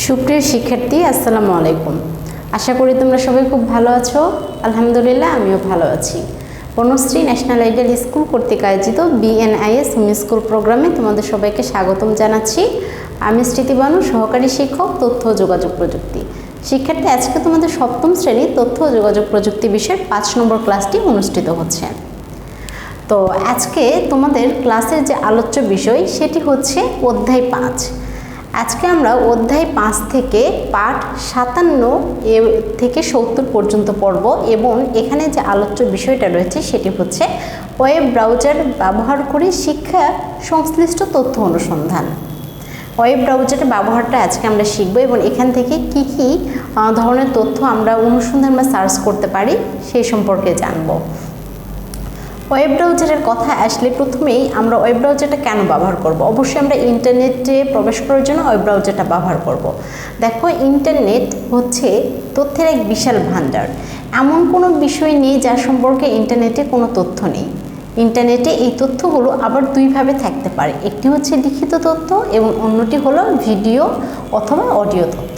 সুপ্রিয় শিক্ষার্থী, আসসালামু আলাইকুম। আশা করি তোমরা সবাই খুব ভালো আছো। আলহামদুলিল্লাহ, আমিও ভালো আছি। বনশ্রী ন্যাশনাল আইডিয়াল স্কুল কর্তৃক আয়োজিত BNIS হোম স্কুল প্রোগ্রামে তোমাদের সবাইকে স্বাগতম জানাচ্ছি। আমি স্মৃতিবানু, সহকারী শিক্ষক, তথ্য ও যোগাযোগ প্রযুক্তি। শিক্ষার্থী, আজকে তোমাদের সপ্তম শ্রেণী তথ্য ও যোগাযোগ প্রযুক্তি বিষয়ের 5 নম্বর ক্লাসটি অনুষ্ঠিত হচ্ছে। তো আজকে তোমাদের ক্লাসের যে আলোচ্য বিষয় সেটি হচ্ছে অধ্যায় 5। আজকে আমরা অধ্যায় 5 থেকে পাঠ 57 থেকে 70 পর্যন্ত পড়ব এবং এখানে যে আলোচ্য বিষয়টা রয়েছে সেটি হচ্ছে ওয়েব ব্রাউজার ব্যবহার করে শিক্ষা সংশ্লিষ্ট তথ্য অনুসন্ধান। ওয়েব ব্রাউজারের ব্যবহারটা আজকে আমরা শিখব এবং এখান থেকে কি কি ধরনের তথ্য আমরা অনুসন্ধান বা সার্চ করতে পারি সেই সম্পর্কে জানব। ওয়েব ব্রাউজারের কথা আসলে প্রথমেই আমরা ওয়েব ব্রাউজারটা কেন ব্যবহার করব? অবশ্যই আমরা ইন্টারনেটে প্রবেশ করার জন্য ওয়েব ব্রাউজারটা ব্যবহার করব। দেখো, ইন্টারনেট হচ্ছে তথ্যের এক বিশাল ভাণ্ডার। এমন কোনো বিষয় নেই যার সম্পর্কে ইন্টারনেটে কোনো তথ্য নেই। ইন্টারনেটে এই তথ্যগুলো আবার দুইভাবে থাকতে পারে, একটি হচ্ছে লিখিত তথ্য এবং অন্যটি হলো ভিডিও অথবা অডিও তথ্য।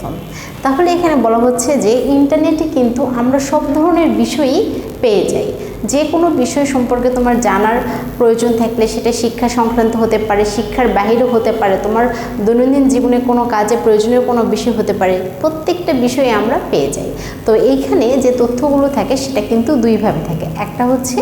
তাহলে এখানে বলা হচ্ছে যে ইন্টারনেটে কিন্তু আমরা সব ধরনের বিষয়ই পেয়ে যাই। যে কোনো বিষয় সম্পর্কে তোমার জানার প্রয়োজন থাকলে সেটা শিক্ষা সংক্রান্ত হতে পারে, শিক্ষার বাহিরেও হতে পারে, তোমার দৈনন্দিন জীবনে কোনো কাজে প্রয়োজনীয় কোনো বিষয় হতে পারে, প্রত্যেকটা বিষয়ে আমরা পেয়ে যাই। তো এইখানে যে তথ্যগুলো থাকে সেটা কিন্তু দুইভাবে থাকে, একটা হচ্ছে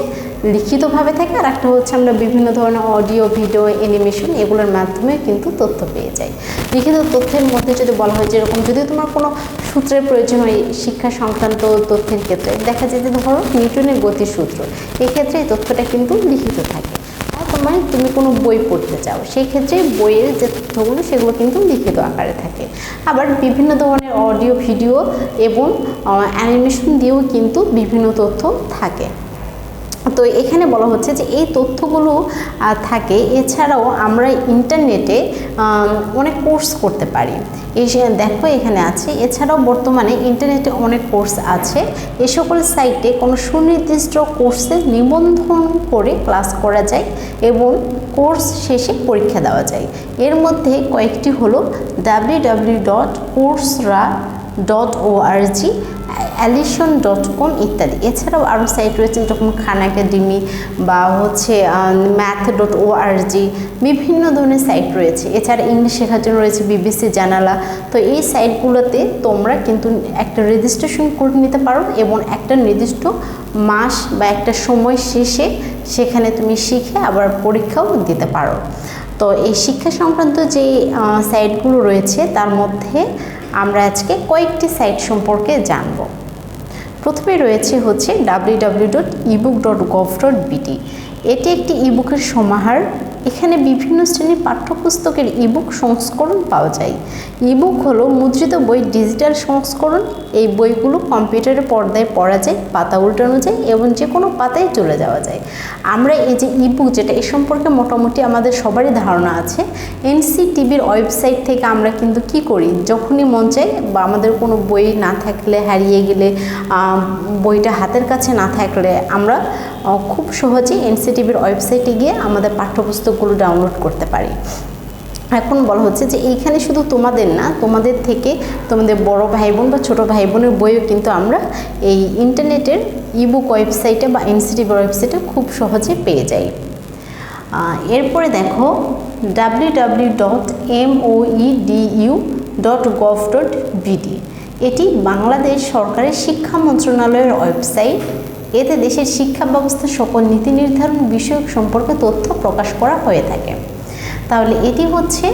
লিখিতভাবে থাকে আর একটা হচ্ছে আমরা বিভিন্ন ধরনের অডিও, ভিডিও, অ্যানিমেশন এগুলোর মাধ্যমে কিন্তু তথ্য পেয়ে যাই। লিখিত তথ্যের মধ্যে যদি বলা হয় যেরকম যদি তোমার কোনো সূত্রের প্রয়োজন হয় শিক্ষা সংক্রান্ত তথ্যের ক্ষেত্রে, দেখা যায় যে ধরো নিউটনের গতির সূত্র, এক্ষেত্রে এই তথ্যটা কিন্তু লিখিত থাকে। আর তুমি কোনো বই পড়তে চাও, সেই ক্ষেত্রে বইয়ের যে তথ্যগুলো সেগুলো কিন্তু লিখিত আকারে থাকে। আবার বিভিন্ন ধরনের অডিও, ভিডিও এবং অ্যানিমেশন দিয়েও কিন্তু বিভিন্ন তথ্য থাকে। তো এখানে বলা হচ্ছে যে এই তথ্যগুলো থাকে। এছাড়াও আমরা ইন্টারনেটে অনেক কোর্স করতে পারি। দেখো এখানে আছে, এছাড়াও বর্তমানে ইন্টারনেটে অনেক কোর্স আছে। এ সকল সাইটে কোনো সুনির্দিষ্ট কোর্সে নিবন্ধন করে ক্লাস করা যায় এবং কোর্স শেষে পরীক্ষা দেওয়া যায়। এর মধ্যে কয়েকটি হলো www.coursera.org, alison.com ইত্যাদি। এছাড়াও আরও সাইট রয়েছে যেরকম খান একাডেমি বা হচ্ছে math.org, বিভিন্ন ধরনের সাইট রয়েছে। এছাড়া ইংলিশ শেখার জন্য রয়েছে BBC জানালা। তো এই সাইটগুলোতে তোমরা কিন্তু একটা রেজিস্ট্রেশন করে নিতে পারো এবং একটা নির্দিষ্ট মাস বা একটা সময় শেষে সেখানে তুমি শিখে আবার পরীক্ষাও দিতে পারো। তো এই শিক্ষা সংক্রান্ত যে সাইটগুলো রয়েছে তার মধ্যে আমরা আজকে কয়েকটি সাইট সম্পর্কে জানব। প্রথমে রয়েছে হচ্ছে www.ebook.gov.bt। এটি একটি ইবুকের সমাহার। এখানে বিভিন্ন শ্রেণীর পাঠ্যপুস্তকের ইবুক সংস্করণ পাওয়া যায়। ইবুক হলো মুদ্রিত বই ডিজিটাল সংস্করণ। এই বইগুলো কম্পিউটারের পর্দায় পড়া যায়, পাতা উল্টানো যায় এবং যে কোনো পাতায় চলে যাওয়া যায়। আমরা এই যে ইবুক যেটা, এ সম্পর্কে মোটামুটি আমাদের সবারই ধারণা আছে। NCTVর ওয়েবসাইট থেকে আমরা কিন্তু কি করি, যখনই মন চাই বা আমাদের কোনো বই না থাকলে, হারিয়ে গেলে, বইটা হাতের কাছে না থাকলে আমরা খুব সহজেই NCTVর ওয়েবসাইটে গিয়ে আমাদের পাঠ্যপুস্তকগুলো ডাউনলোড করতে পারি। এখন বলা হচ্ছে যে এইখানে শুধু তোমাদের না, তোমাদের থেকে তোমাদের বড় ভাই বোন বা ছোটো ভাই বোনের বইও কিন্তু আমরা এই ইন্টারনেটের ইবুক ওয়েবসাইটে বা NCTVর ওয়েবসাইটে খুব সহজে পেয়ে যাই। এরপরে দেখো www.moedu.gov.bd। এটি বাংলাদেশ সরকারের শিক্ষা মন্ত্রণালয়ের ওয়েবসাইট। এতে দেশের শিক্ষা ব্যবস্থার সকল নীতি নির্ধারণ বিষয়ক সম্পর্কে তথ্য প্রকাশ করা হয়ে থাকে। তাহলে এটি হচ্ছে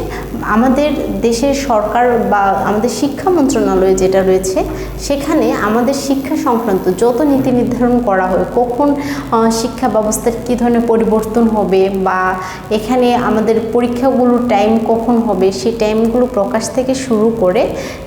আমাদের দেশের সরকার বা আমাদের শিক্ষা মন্ত্রণালয় যেটা রয়েছে, সেখানে আমাদের শিক্ষা সংক্রান্ত যত নীতি নির্ধারণ করা হয়, কখন শিক্ষা ব্যবস্থার কী ধরনের পরিবর্তন হবে বা এখানে আমাদের পরীক্ষাগুলোর টাইম কখন হবে, সেই টাইমগুলো প্রকাশ থেকে শুরু করে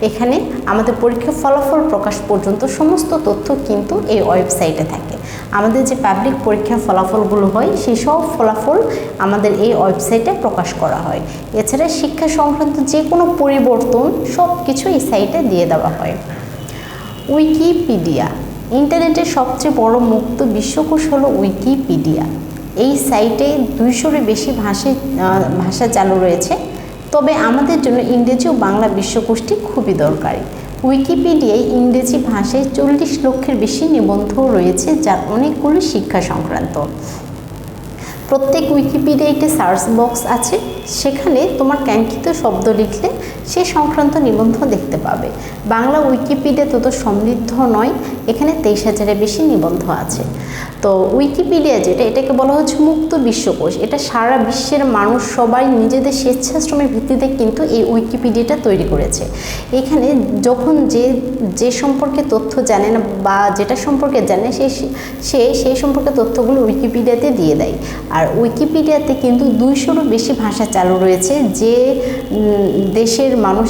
এখানে আমাদের পরীক্ষার ফলাফল প্রকাশ পর্যন্ত সমস্ত তথ্য কিন্তু এই ওয়েবসাইটে থাকে। আমাদের যে পাবলিক পরীক্ষার ফলাফলগুলো হয় সেই সব ফলাফল আমাদের এই ওয়েবসাইটে প্রকাশ করা হয়। এছাড়া শিক্ষা সংক্রান্ত যে কোনো পরিবর্তন সব কিছু এই সাইটে দিয়ে দেওয়া হয়। উইকিপিডিয়া, ইন্টারনেটের সবচেয়ে বড় মুক্ত বিশ্বকোষ হলো উইকিপিডিয়া। এই সাইটে 200-এর বেশি ভাষা চালু রয়েছে। তবে আমাদের জন্য ইংরেজি ও বাংলা বিশ্বকোষটি খুবই দরকারি। উইকিপিডিয়ায় ইংরেজি ভাষায় 40 লক্ষের বেশি নিবন্ধ রয়েছে, যার অনেকগুলো শিক্ষা সংক্রান্ত। প্রত্যেক উইকিপিডিয়ায় একটি সার্চ বক্স আছে, সেখানে তোমার কাঙ্ক্ষিত শব্দ লিখলে সে সংক্রান্ত নিবন্ধ দেখতে পাবে। বাংলা উইকিপিডিয়া তত সমৃদ্ধ নয়, এখানে 23,000-এর বেশি নিবন্ধ আছে। তো উইকিপিডিয়া যেটা, এটাকে বলা হচ্ছে মুক্ত বিশ্বকোষ। এটা সারা বিশ্বের মানুষ সবাই নিজেদের স্বেচ্ছাশ্রমের ভিত্তিতে কিন্তু এই উইকিপিডিয়াটা তৈরি করেছে। এখানে যখন যে সম্পর্কে তথ্য জানে না বা যেটা সম্পর্কে জানে সে সেই সম্পর্কে তথ্যগুলো উইকিপিডিয়াতে দিয়ে দেয়। আর উইকিপিডিয়াতে কিন্তু 200-রও বেশি ভাষা চালু রয়েছে। যে দেশের মানুষ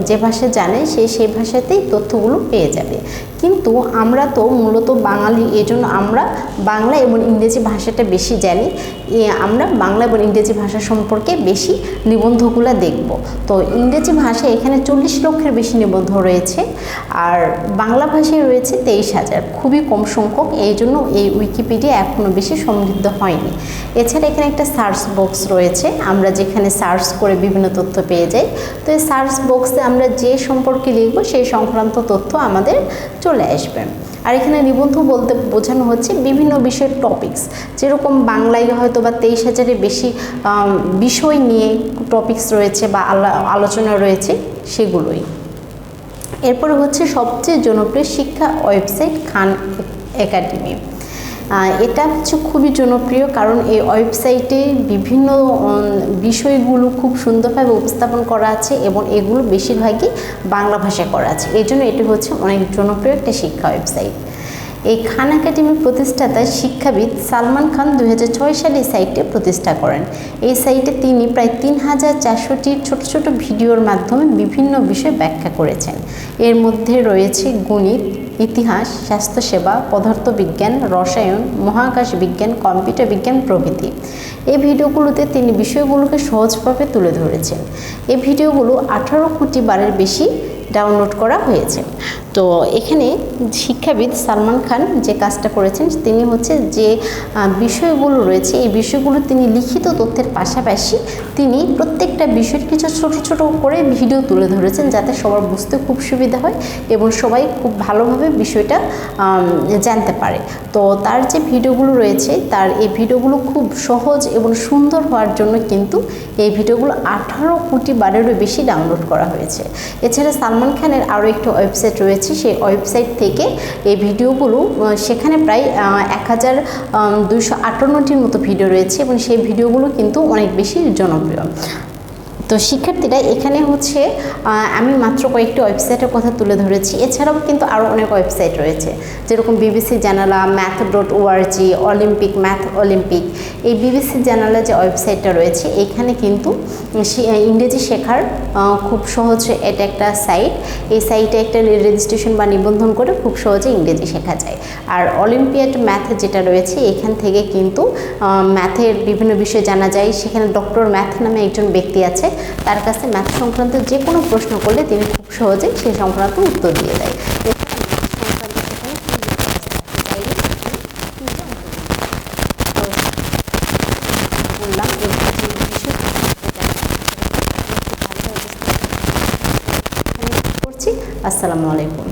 যে ভাষা জানে সেই ভাষাতেই তথ্যগুলো পেয়ে যাবে। কিন্তু আমরা তো মূলত বাঙালি, এজন্য আমরা বাংলা এবং ইংরেজি ভাষাটা বেশি জানি। আমরা বাংলা এবং ইংরেজি ভাষা সম্পর্কে বেশি নিবন্ধগুলো দেখব। তো ইংরেজি ভাষায় এখানে 40 লক্ষের বেশি নিবন্ধ রয়েছে, আর বাংলা ভাষায় রয়েছে 23,000, খুবই কম সংখ্যক। এই জন্য এই উইকিপিডিয়া এখনও বেশি সমৃদ্ধ হয়নি। এছাড়া এখানে একটা সার্চ বক্স রয়েছে, আমরা যেখানে সার্চ করে বিভিন্ন তথ্য পেয়ে যাই। তো এই সার্চ বক্সে আমরা যে সম্পর্কে লিখব সেই সংক্রান্ত তথ্য আমাদের চলে আসবে। আর এখানে নিবন্ধ বলতে বোঝানো হচ্ছে বিভিন্ন বিষয়ের টপিকস, যেরকম বাংলায় হয়তো বা 23,000-এর বেশি বিষয় নিয়ে টপিকস রয়েছে বা আলোচনা রয়েছে, সেগুলোই। এরপরে হচ্ছে সবচেয়ে জনপ্রিয় শিক্ষা ওয়েবসাইট খান একাডেমি। এটা হচ্ছে খুবই জনপ্রিয়, কারণ এই ওয়েবসাইটে বিভিন্ন বিষয়গুলো খুব সুন্দরভাবে উপস্থাপন করা আছে এবং এগুলো বেশিরভাগই বাংলা ভাষায় করা আছে। এই জন্য এটি হচ্ছে অনেক জনপ্রিয় একটা শিক্ষা ওয়েবসাইট। এই খান একাডেমির প্রতিষ্ঠাতা শিক্ষাবিদ সালমান খান 2006 সালে এই সাইটটি প্রতিষ্ঠা করেন। এই সাইটে তিনি প্রায় 3,400টি ছোট ছোট ভিডিওর মাধ্যমে বিভিন্ন বিষয় ব্যাখ্যা করেছেন। এর মধ্যে রয়েছে গণিত, ইতিহাস, স্বাস্থ্যসেবা, পদার্থবিজ্ঞান, রসায়ন, মহাকাশ বিজ্ঞান, কম্পিউটার বিজ্ঞান প্রভৃতি। এই ভিডিওগুলোতে তিনি বিষয়গুলোকে সহজভাবে তুলে ধরেছেন। এই ভিডিওগুলো 18 কোটি বারের বেশি ডাউনলোড করা হয়েছে। তো এখানে শিক্ষাবিদ সালমান খান যে কাজটা করেছেন, তিনি হচ্ছে যে বিষয়গুলো রয়েছে এই বিষয়গুলো তিনি লিখিত তথ্যের পাশাপাশি তিনি প্রত্যেকটা বিষয়ের কিছু ছোট ছোট করে ভিডিও তুলে ধরেছেন, যাতে সবার বুঝতে খুব সুবিধা হয় এবং সবাই খুব ভালোভাবে বিষয়টা জানতে পারে। তো তার যে ভিডিওগুলো রয়েছে, তার এই ভিডিওগুলো খুব সহজ এবং সুন্দর হওয়ার জন্য কিন্তু এই ভিডিওগুলো 18 কোটি বারেরও বেশি ডাউনলোড করা হয়েছে। এছাড়া সালমান খানের আরও একটি ওয়েবসাইট রয়েছে, সেই ওয়েবসাইট থেকে এই ভিডিওগুলো, সেখানে প্রায় 1,258টির মতো ভিডিও রয়েছে এবং সেই ভিডিওগুলো কিন্তু অনেক বেশি জনপ্রিয়। তো শিক্ষার্থীরা, এখানে হচ্ছে আমি মাত্র কয়েকটি ওয়েবসাইটের কথা তুলে ধরেছি। এছাড়াও কিন্তু আরও অনেক ওয়েবসাইট রয়েছে, যেরকম বিবিসি জানালা, math.org, অলিম্পিক, ম্যাথ অলিম্পিক। এই বিবিসি জানালা যে ওয়েবসাইটটা রয়েছে, এখানে কিন্তু ইংরেজি শেখার খুব সহজ এটা একটা সাইট। এই সাইটে একটা রেজিস্ট্রেশন বা নিবন্ধন করে খুব সহজে ইংরেজি শেখা যায়। আর অলিম্পিয়াড ম্যাথ যেটা রয়েছে, এখান থেকে কিন্তু ম্যাথের বিভিন্ন বিষয় জানা যায়। সেখানে ডক্টর ম্যাথ নামে একজন ব্যক্তি আছে, তার কাছে ম্যাথ সংক্রান্ত যে কোনো প্রশ্ন করলে তিনি খুব সহজেই সেই সংক্রান্ত উত্তর দিয়ে দেয়। আসসালামু আলাইকুম।